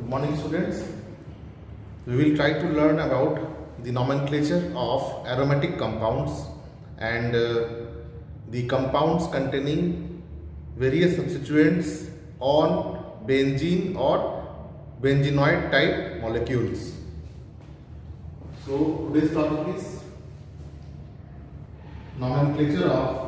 Good morning, students. We will try to learn about the nomenclature of aromatic compounds and the compounds containing various substituents on benzene or benzenoid type molecules. So today's topic is nomenclature of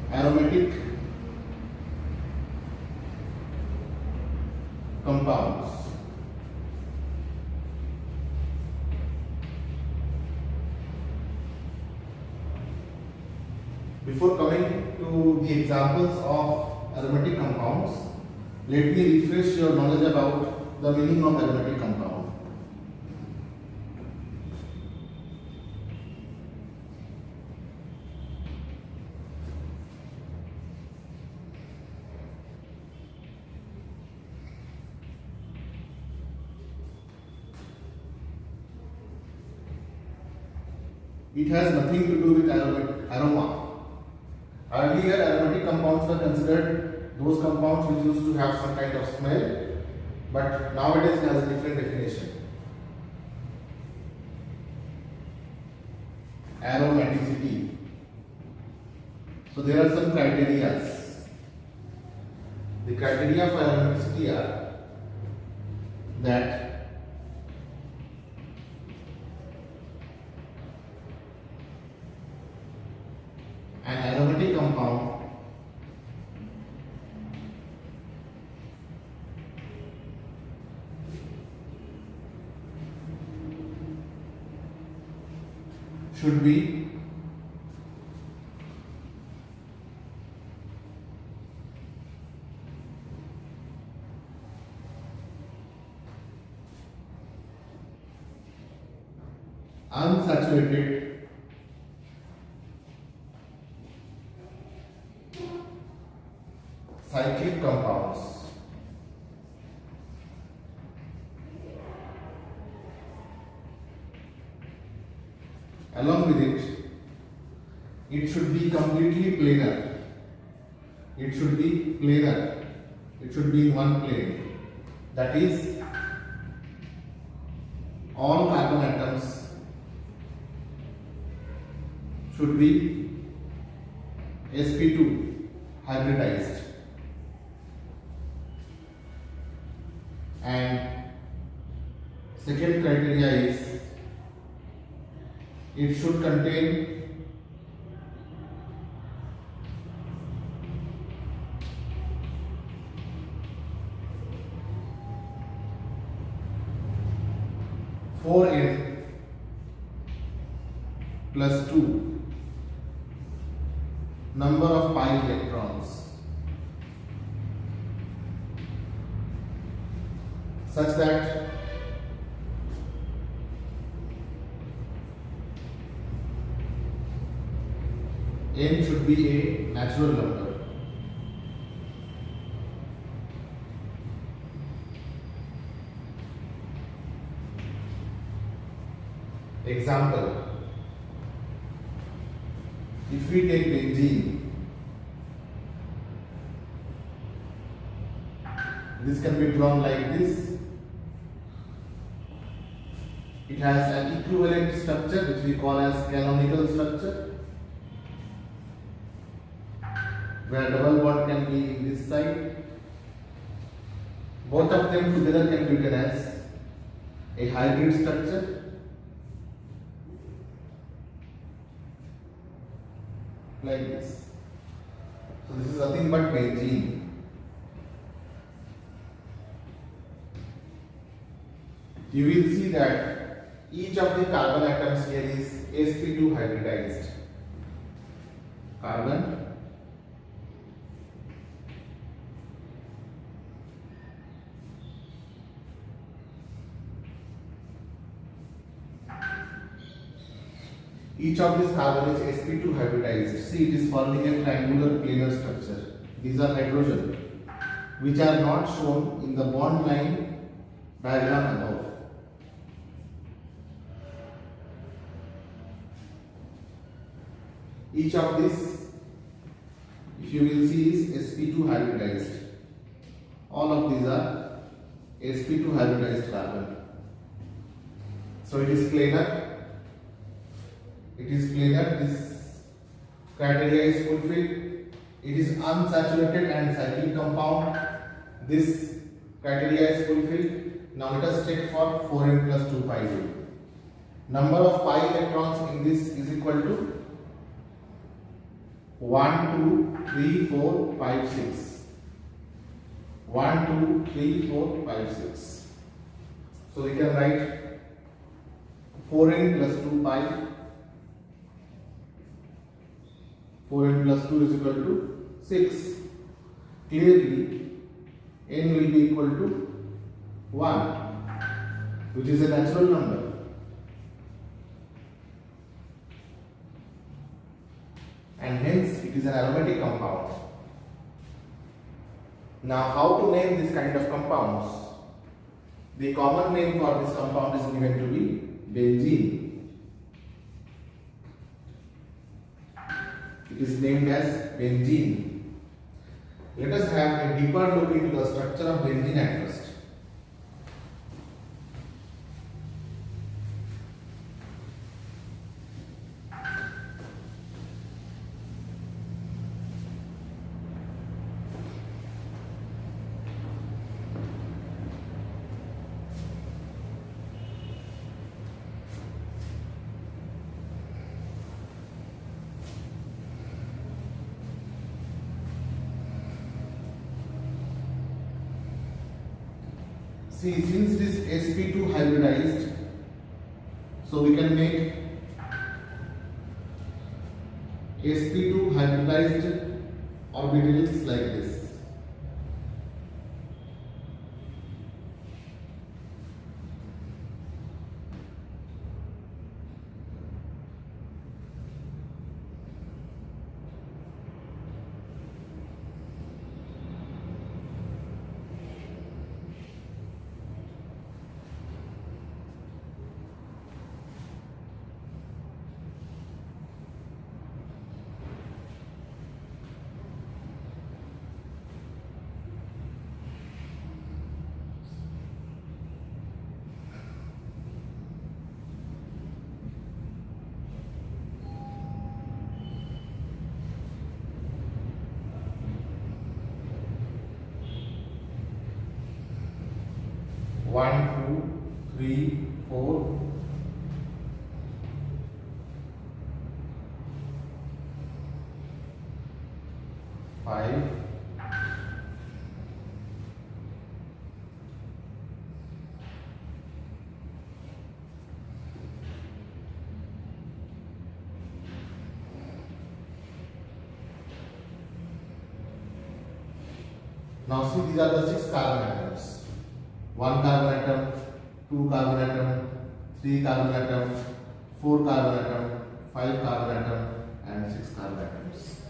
aromatic compounds. Before coming to the examples of aromatic compounds, let me refresh your knowledge about the meaning of aromatic compound. It has nothing to do with aroma. Earlier, aromatic compounds were considered those compounds which used to have some kind of smell, but nowadays it has a different definition. Aromaticity. So there are some criteria. The criteria for aromaticity are that an aromatic compound should be unsaturated cyclic compounds. Along with it, it should be completely planar. It should be planar. It should be in one plane. That is, all carbon atoms should be sp2 hybridized. And second criteria is it should contain four N plus 2 number of pi electrons, such that N should be a natural number. Example, if we take benzene, this can be drawn like this. It has an equivalent structure which we call as canonical structure, where double bond can be in this side. Both of them together can be written as a hybrid structure. Like this. So this is nothing but benzene. You will see that each of the carbon atoms here is sp2 hybridized. Carbon, each of these carbon is sp2 hybridized. See, it is forming a triangular planar structure. These are hydrogen, which are not shown in the bond line diagram above. Each of this, if you will see, is sp2 hybridized. All of these are sp2 hybridized carbon. So it is planar. It is planar. This criteria is fulfilled. It is unsaturated and cyclic compound. This criteria is fulfilled. Now let us check for 4n plus 2 pi rule. Number of pi electrons in this is equal to 1, 2, 3, 4, 5, 6. 1, 2, 3, 4, 5, 6. So we can write 4n plus 2 pi. 4n plus 2 is equal to 6. Clearly, n will be equal to 1, which is a natural number. And hence it is an aromatic compound. Now, how to name this kind of compounds? The common name for this compound is given to be benzene. It is named as benzene. Let us have a deeper look into the structure of benzene at first. See, since this sp2 hybridized, so we can make sp2 hybridized orbitals like this. One, two, three, four, 5, 'Now see, these are the 6 carbon atoms. 1 carbon atom, 2 carbon atom, 3 carbon atom, 4 carbon atom, 5 carbon atom, and 6 carbon atoms.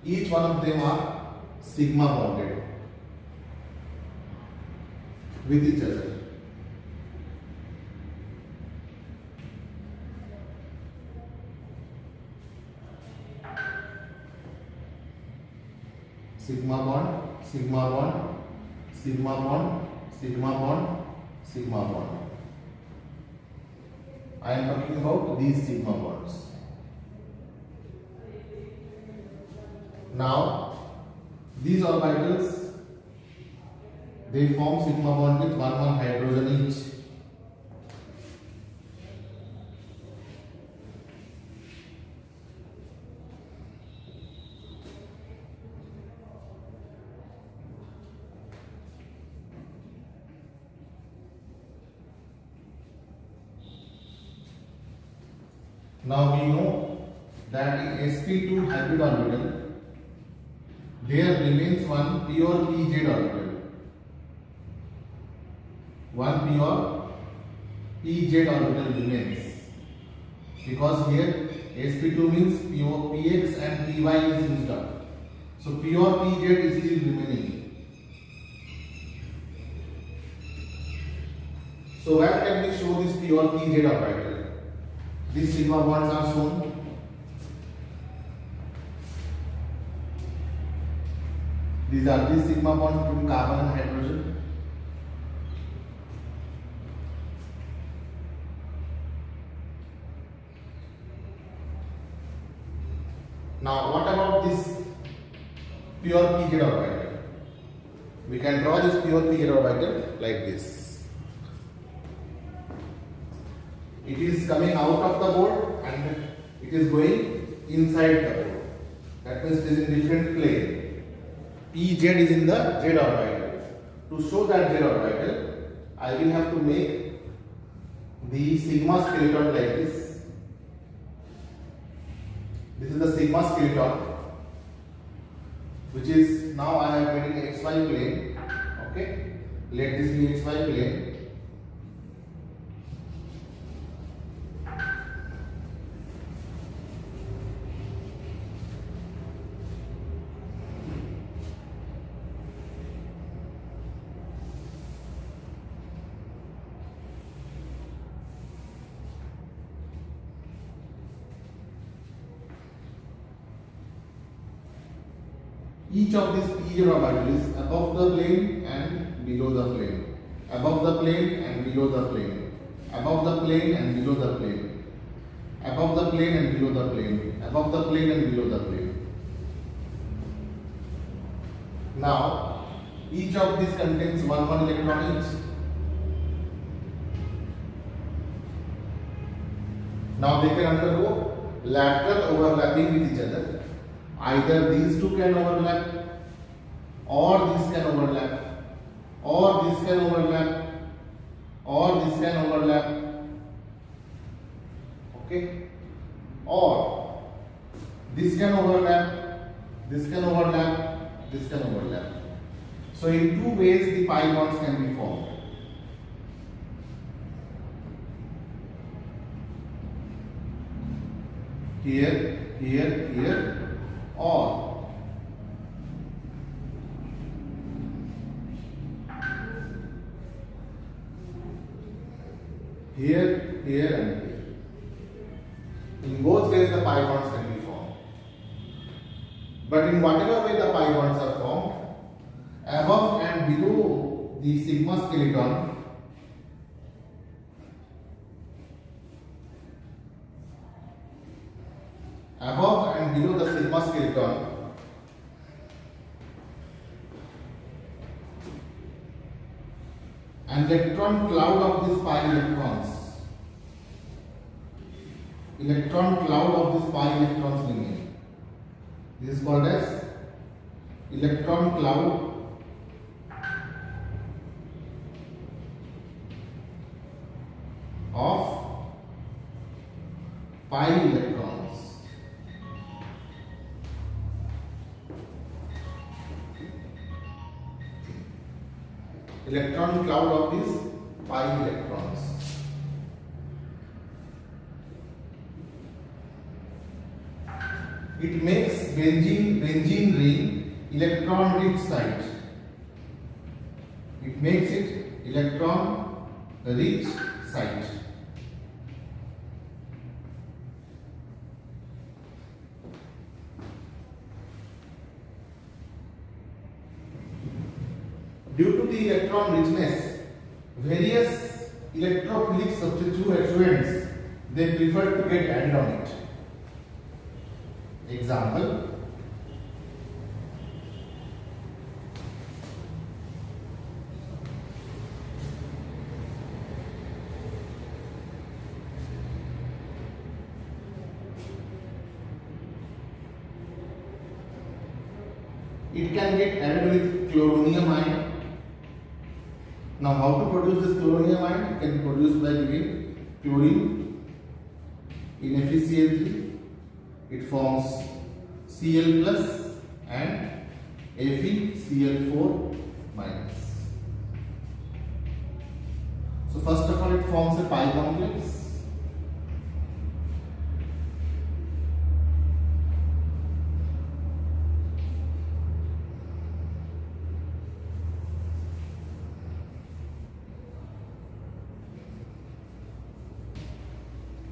Each one of them are sigma bonded with each other. Sigma bond, sigma bond, sigma bond, sigma bond, sigma bond. I am talking about these sigma bonds. Now, these orbitals, they form sigma bond with 1 hydrogen each. Now we know that in sp2 hybrid orbital there remains one pure pz orbital. One pure pz orbital remains, because here sp2 means pure px and py is used up. So pure pz is still remaining. So where can we show this pure pz orbital? These sigma bonds are shown. These are the sigma bonds between carbon and hydrogen. Now what about this pure pz orbital? We can draw this pure pz orbital like this. It is coming out of the board and it is going inside the board. That means it is in different plane. Pz is in the z orbital. To show that z orbital, I will have to make the sigma skeleton like this. This is the sigma skeleton, which is now I have made in xy plane. Okay, let this be xy plane. Each of these pz orbital is above the plane and below the plane, above the plane and below the plane, above the plane and below the plane, above the plane and below the plane, above the plane and below the plane. Now, each of these contains one electron each. Now they can undergo lateral overlapping with each other. Either these two can overlap, or this can overlap, or this can overlap, or this can overlap. Okay? Or this can overlap, this can overlap, this can overlap. So in two ways the pi bonds can be formed. Here, here, here, or here, here and here. In both ways the pi bonds can be formed. But in whatever way the pi bonds are formed, above and below the sigma skeleton, above and below the sigma skeleton, an electron cloud of these pi electrons remain. This is called as electron cloud of pi electrons. Electron cloud of these pi electrons. It makes benzene ring electron rich site. It makes it electron rich site. Due to the electron richness, various electrophilic substituents they prefer to get added on it. Example, it can get added with chloronium ion. Now, how to produce this chloronium ion? It can be produced by giving chlorine in FeCl3. It forms Cl plus and FeCl4 minus. So first of all, it forms a pi complex.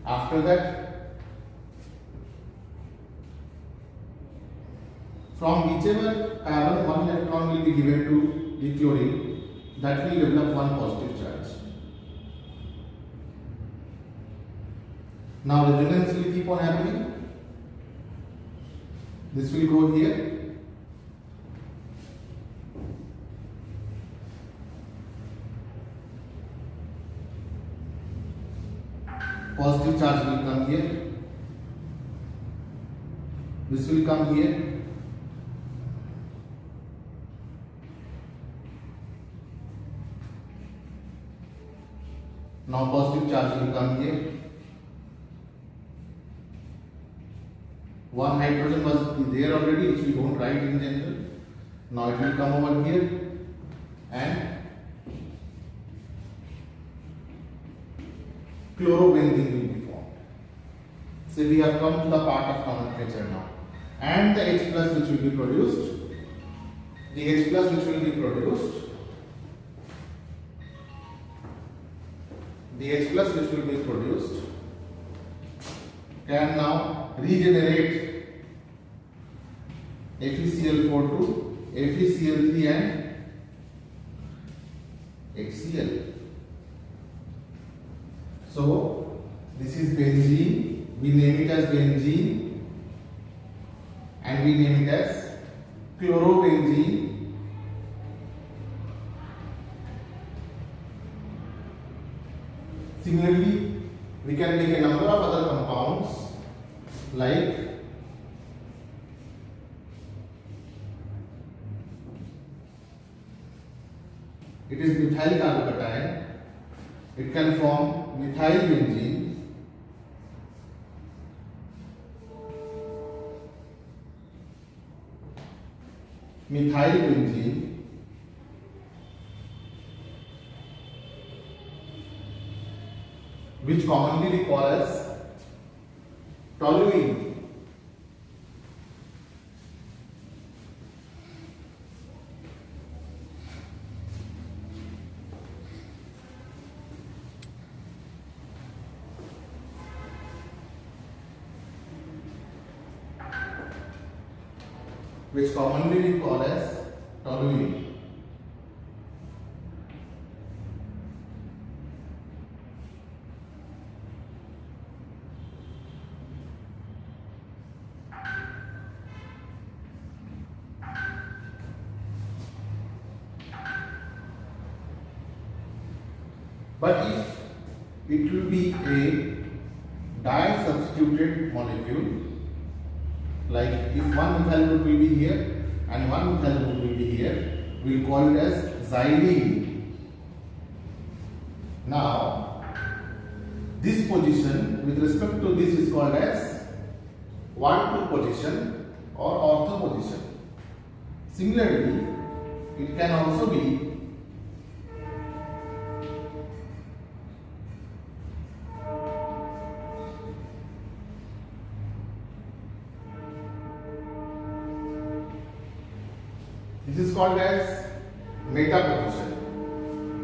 After that, from whichever carbon one electron electron will be given to the chlorine, that will develop one positive charge. Now resonance will keep on happening. This will go here. Positive charge will come here. This will come here. Now positive charge will come here. One hydrogen was there already, which we don't write in general. Now it will come over here and chlorobenzene will be formed. So we have come to the part of nomenclature now. And the H plus which will be produced, the H plus which will be produced, the H plus which will be produced can now regenerate FeCl4 to FeCl3 and HCl. So this is benzene, we name it as benzene and we name it as chlorobenzene. Similarly, we can make a number of other compounds like it is methyl carbocation. It can form methyl benzene, which commonly we call as toluene. Which commonly we call as toluene. But if it will be a di-substituted molecule, like if one methyl group will be here and one methyl group will be here, we will call it as xylene. Now, this position with respect to this is called as 1,2 position or ortho position. Similarly, it can also be this is called as meta position.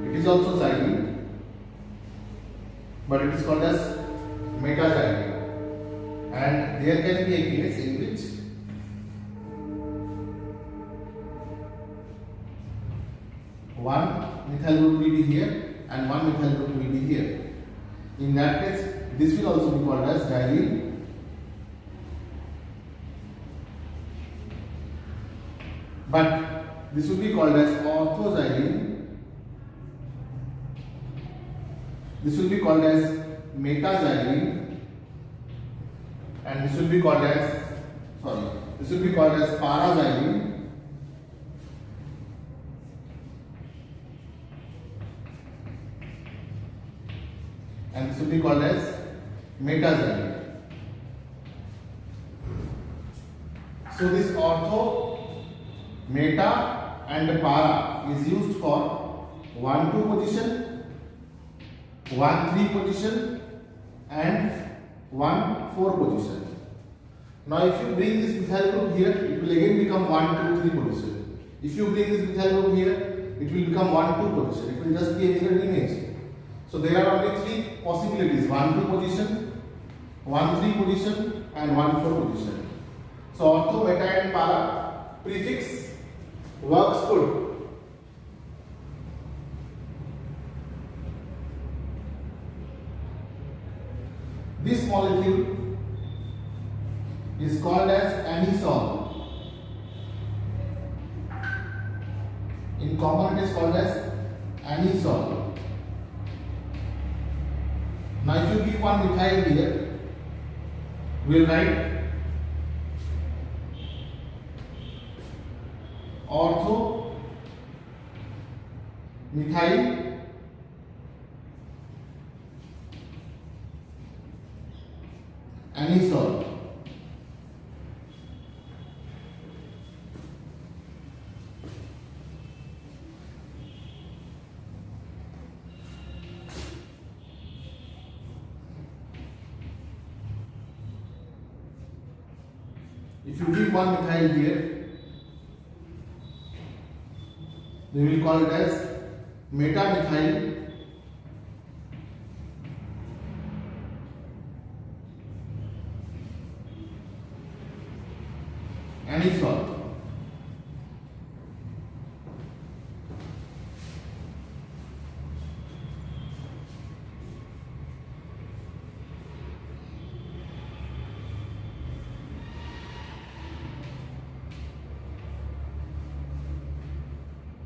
It is also xylene, but it is called as meta xylene. And there can be a case in which one methyl group will be here and one methyl group will be here. In that case, this will also be called as xylene. But this will be called as orthoxylene. This will be called as metaxylene, and this will be called as paraxylene, and this will be called as metaxylene. So this ortho, meta and para is used for 1,2 position, 1,3 position and 1,4 position. Now if you bring this methyl group here, it will again become 1,2,3 position. If you bring this methyl group here, it will become 1,2 position. It will just be a mirror image. So there are only 3 possibilities: 1,2 position, 1,3 position and 1,4 position. So ortho, meta and para prefix Works good. This molecule is called as anisole. In common it is called as anisole. Now if you give one methyl here, we will write ortho methyl anisole. If you give one methyl here, we will call it as metamethyl anisole.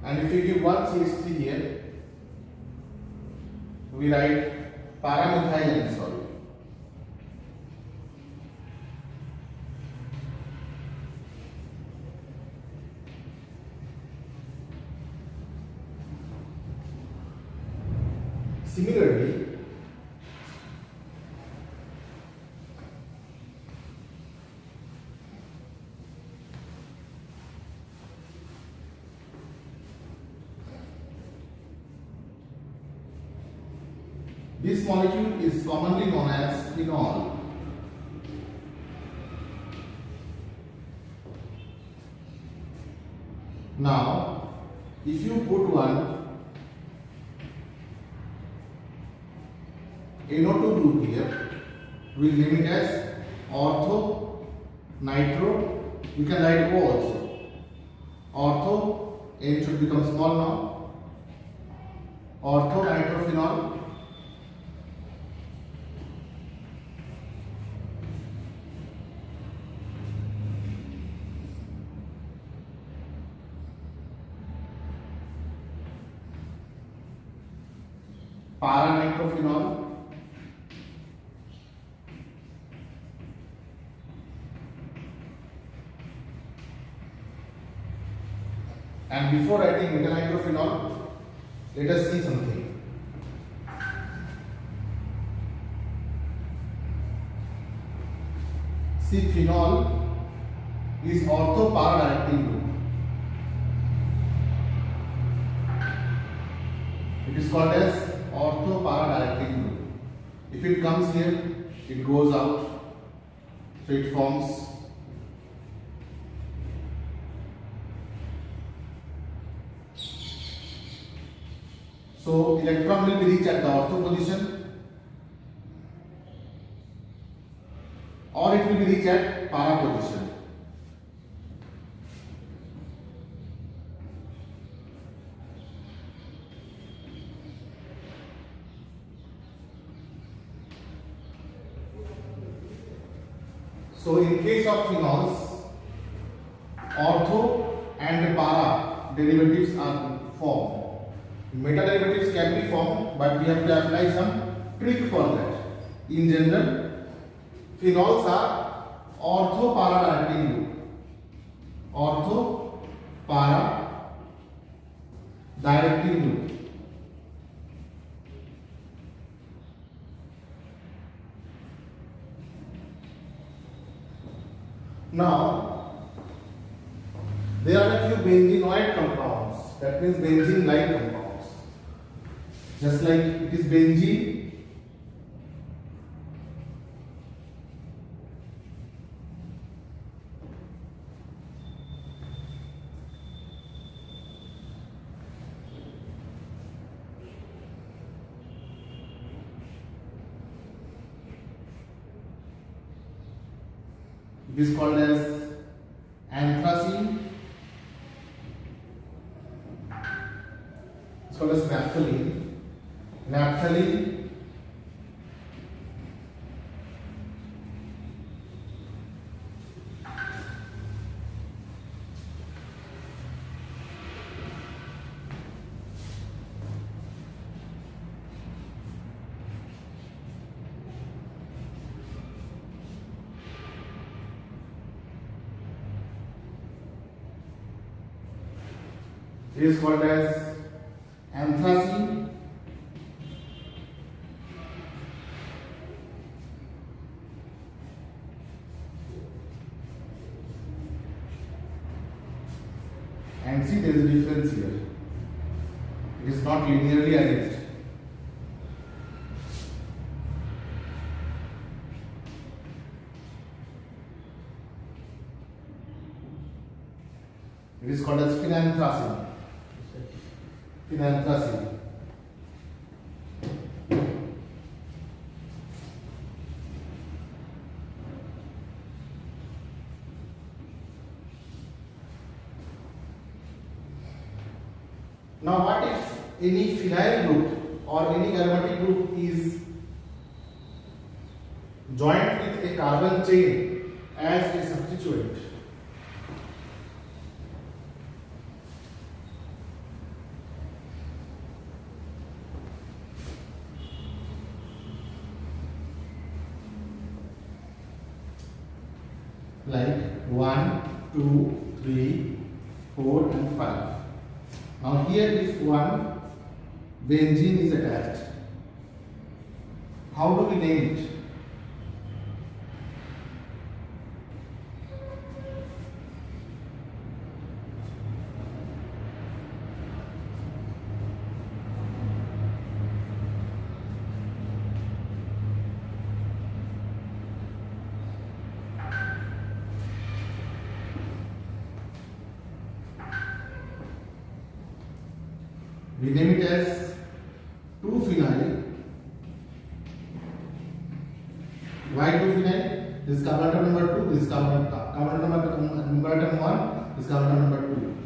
And if you give one CH3 here, we write paramethyl anisole. Similarly, this molecule is commonly known as phenol. Now, if you put one NO2 group here, we will name it as ortho nitro. You can write O also. Ortho, N should become small now. Ortho nitrophenol. Para-nitrophenol. And before writing metanitrophenol, let us see something. See, phenol is ortho para-directing group. It is called as ortho para-directing group. If it comes here, it goes out, so it forms so electron will be reached at the ortho position, or it will be reached at para position. So in case of phenols, ortho and para derivatives are formed. Meta derivatives can be formed, but we have to apply some trick for that. In general, phenols are ortho para directing group. Ortho para directing group. Now, there are a few benzenoid compounds, that means benzene-like compounds. Just like it is benzene, it is called as anthracene. called as naphthalene. Naphthalene is called as anthracene. And see, there is a difference here. It is not linearly arranged. It is called as phenanthracene. Phenanthracene. Now, what if any phenyl group or any aromatic group is joined with a carbon chain as a substituent? Like 1, 2, 3, 4 and 5. Now here if one benzene is attached, how do we name it? We name it as 2-phenyl. Why 2-phenyl? This is carbon atom number 2, this is carbon atom number 1, this is carbon atom number 2.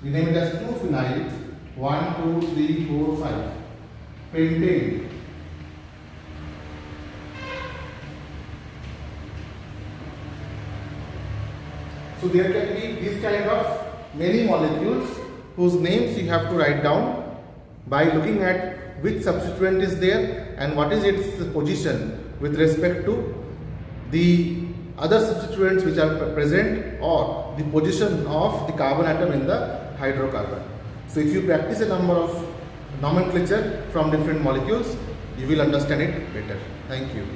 We name it as 2-phenyl. 1, 2, 3, 4, 5. Pentane. So there can be this kind of many molecules whose names you have to write down by looking at which substituent is there and what is its position with respect to the other substituents which are present or the position of the carbon atom in the hydrocarbon. So if you practice a number of nomenclature from different molecules, you will understand it better. Thank you.